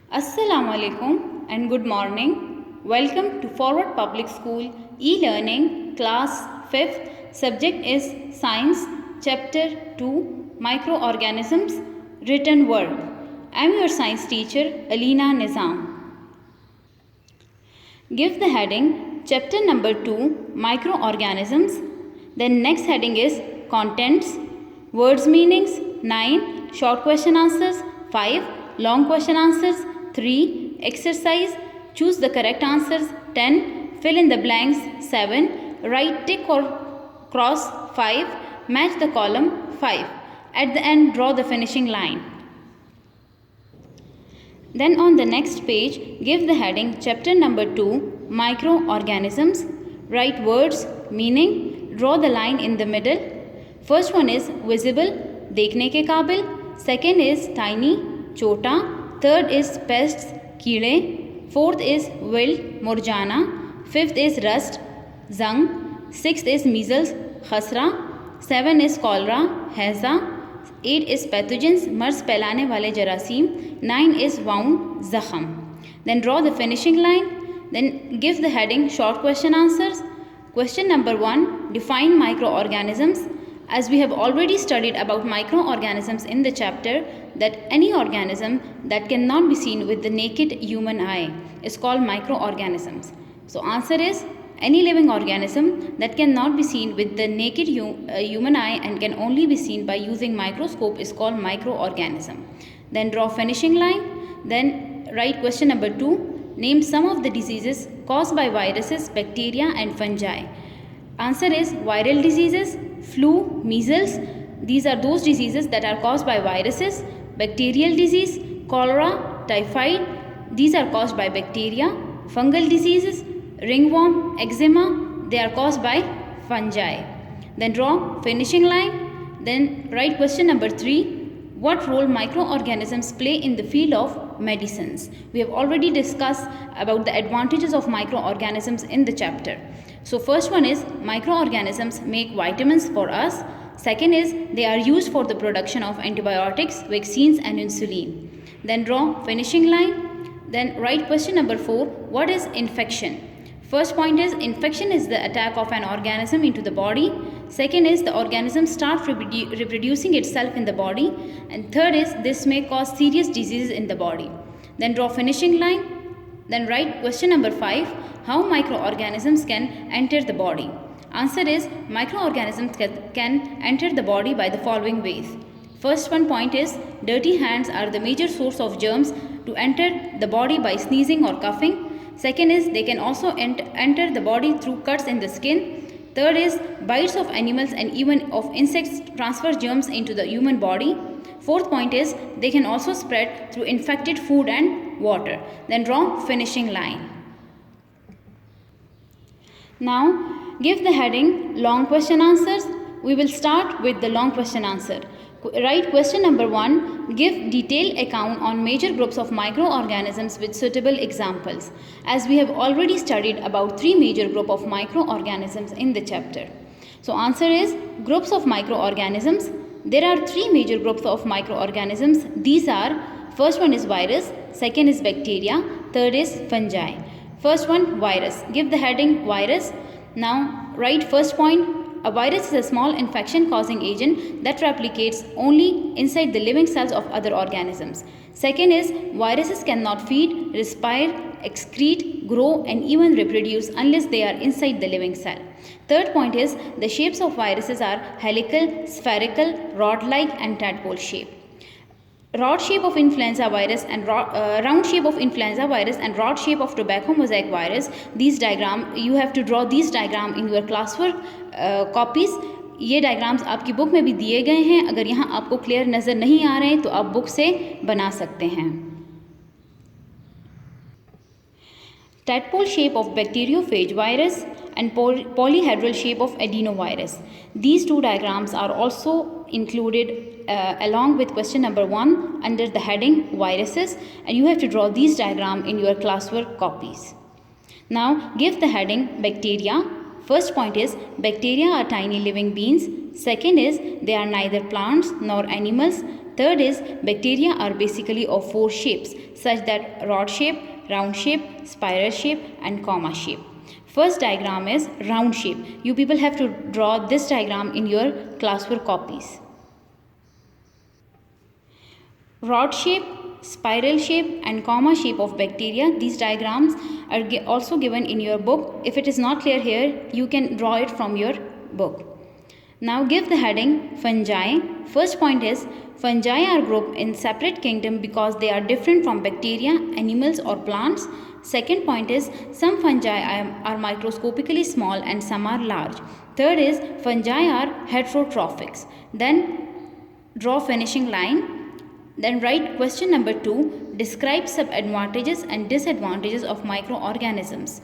Assalamu alaikum and good morning. Welcome to Forward Public School e-learning class 5th. Subject is Science Chapter 2 Microorganisms Written Work. I am your science teacher Alina Nizam. Give the heading Chapter number 2 Microorganisms. Then next heading is Contents, Words Meanings 9, Short Question Answers 5, Long Question Answers 3, Exercise, Choose the correct answers 10, Fill in the blanks 7, Write tick or cross 5, Match the column 5. At the end, draw the finishing line. Then on the next page, give the heading Chapter number 2 Microorganisms. Write words, meaning, draw the line in the middle. First one is visible, देखने के काबिल. Second is tiny, छोटा. Third is pests, कीड़े. Fourth is wilt, मुरझाना. Fifth is rust, जंग. Sixth is measles, खसरा. 7 is cholera, हैज़ा. 8 is pathogens, मर्ज फैलाने वाले जरासीम. 9 is wound, ज़ख़म. Then draw the finishing line. Then give the heading short question answers. Question number 1, define microorganisms. As we have already studied about microorganisms in the chapter, that any organism that cannot be seen with the naked human eye is called microorganisms. So answer is any living organism that cannot be seen with the naked human eye and can only be seen by using microscope is called microorganism. Then draw finishing line. Then write question number 2. Name some of the diseases caused by viruses, bacteria and fungi. Answer is viral diseases, flu, measles. These are those diseases that are caused by viruses. Bacterial disease, cholera, typhoid. These are caused by bacteria. Fungal diseases, ringworm, eczema. They are caused by fungi. Then draw finishing line. Then write question number 3. What role microorganisms play in the field of medicines? We have already discussed about the advantages of microorganisms in the chapter. So first one is microorganisms make vitamins for us. Second is they are used for the production of antibiotics, vaccines and insulin. Then draw finishing line. Then write question number 4. What is infection? First point is infection is the attack of an organism into the body. Second is the organism starts reproducing itself in the body. And third is this may cause serious diseases in the body. Then draw finishing line. Then write question number 5. How microorganisms can enter the body? Answer is microorganisms can enter the body by the following ways. First one point is dirty hands are the major source of germs to enter the body by sneezing or coughing. Second is they can also enter the body through cuts in the skin. Third is bites of animals and even of insects transfer germs into the human body. Fourth point is they can also spread through infected food and water. Then draw finishing line. Now give the heading long question answers. We will start with the long question answer. Write question number 1. Give detailed account on major groups of microorganisms with suitable examples. As we have already studied about 3 major groups of microorganisms in the chapter. So answer is groups of microorganisms. There are 3 major groups of microorganisms. These are first one is virus, second is bacteria, third is fungi. First one virus. Give the heading virus. Now write first point. A virus is a small infection causing agent that replicates only inside the living cells of other organisms. Second is viruses cannot feed, respire, excrete, grow and even reproduce unless they are inside the living cell. Third point is the shapes of viruses are helical, spherical, rod-like and tadpole shape. Rod shape of influenza virus and round shape of influenza virus and rod shape of tobacco mosaic virus. These diagram you have to draw these diagram in your classwork copies. ये diagrams आपकी book में भी दिए गए हैं. अगर यहाँ आपको क्लियर नज़र नहीं आ रहे हैं तो आप बुक से बना सकते हैं. Tadpole shape of bacteriophage virus and polyhedral shape of adenovirus. These 2 diagrams are also included along with question number 1 under the heading viruses, and you have to draw these diagram in your classwork copies. Now give the heading bacteria. First point is bacteria are tiny living beings. Second is they are neither plants nor animals. Third is bacteria are basically of 4 shapes such that rod shape, round shape, spiral shape and comma shape. First diagram is round shape. You people have to draw this diagram in your classwork copies. Rod shape, spiral shape and comma shape of bacteria. These diagrams are also given in your book. If it is not clear here, you can draw it from your book. Now give the heading fungi. First point is fungi are grouped in separate kingdom because they are different from bacteria, animals or plants. Second point is some fungi are microscopically small and some are large. Third is fungi are heterotrophics. Then draw finishing line. Then write question number 2. Describe some advantages and disadvantages of microorganisms.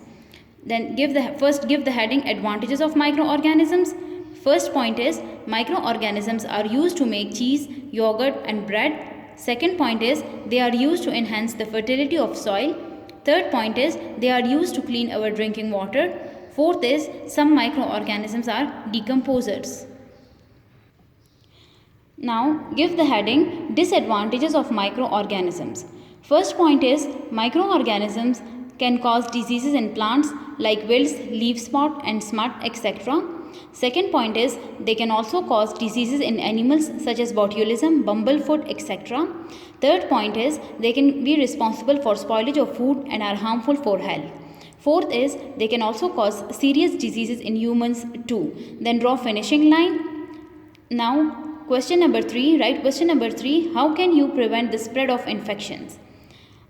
Then give the heading advantages of microorganisms. First point is microorganisms are used to make cheese, yogurt and bread. Second point is they are used to enhance the fertility of soil. Third point is they are used to clean our drinking water. Fourth is some microorganisms are decomposers. Now give the heading disadvantages of microorganisms. First point is microorganisms can cause diseases in plants like wilts, leaf spot and smut, etc. Second point is they can also cause diseases in animals such as botulism, bumblefoot, etc. Third point is they can be responsible for spoilage of food and are harmful for health. Fourth is they can also cause serious diseases in humans too. Then draw finishing line. Now question number 3. Write question number 3. How can you prevent the spread of infections?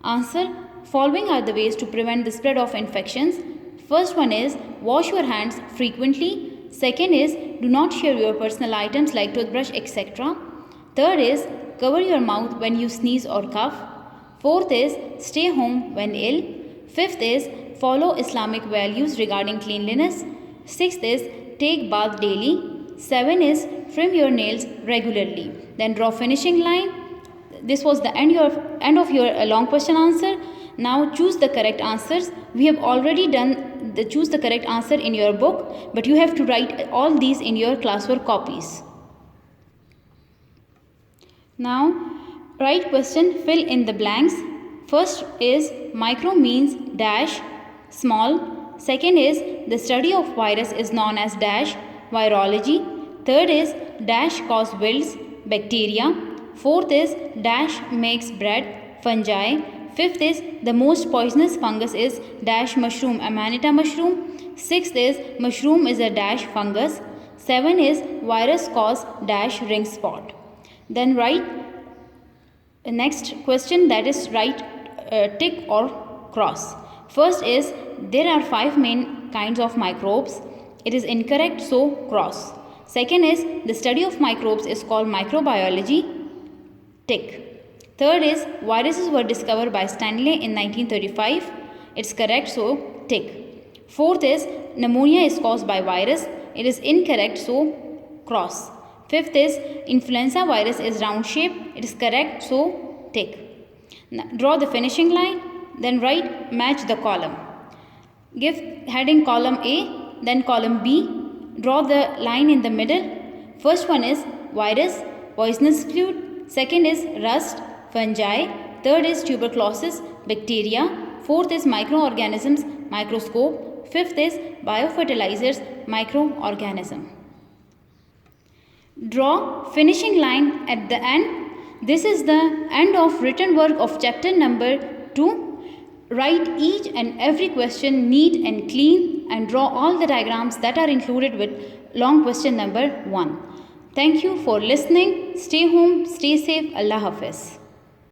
Answer. Following are the ways to prevent the spread of infections. First one is wash your hands frequently. Second is do not share your personal items like toothbrush, etc. Third is cover your mouth when you sneeze or cough. Fourth is stay home when ill. Fifth is follow Islamic values regarding cleanliness. Sixth is take bath daily. 7 is trim your nails regularly. Then draw finishing line. This was the end of your long question answer. Now choose the correct answers. We have already done the choose the correct answer in your book, but you have to write all these in your classwork copies. Now write question, fill in the blanks. First is micro means dash small. Second is the study of virus is known as dash virology. Third is dash cause wilts, bacteria. Fourth is dash makes bread, fungi. Fifth is the most poisonous fungus is dash mushroom, Amanita mushroom. Sixth is mushroom is a dash fungus. 7 is virus cause dash ring spot. Then write the next question, that is write tick or cross. First is there are 5 main kinds of microbes. It is incorrect, so cross. Second is the study of microbes is called microbiology. Tick. Third is viruses were discovered by Stanley in 1935. It's correct, so tick. Fourth is pneumonia is caused by virus. It is incorrect, so cross. Fifth is influenza virus is round shape. It is correct, so tick. Now, draw the finishing line. Then write match the column. Give heading column A, then column B. Draw the line in the middle. First one is virus, poisonous fluid. Second is rust, fungi. Third is tuberculosis, bacteria. Fourth is microorganisms, microscope. Fifth is biofertilizers, microorganism. Draw finishing line at the end. This is the end of written work of chapter number 2. Write each and every question neat and clean and draw all the diagrams that are included with long question number 1. Thank you for listening. Stay home, stay safe. Allah Hafiz.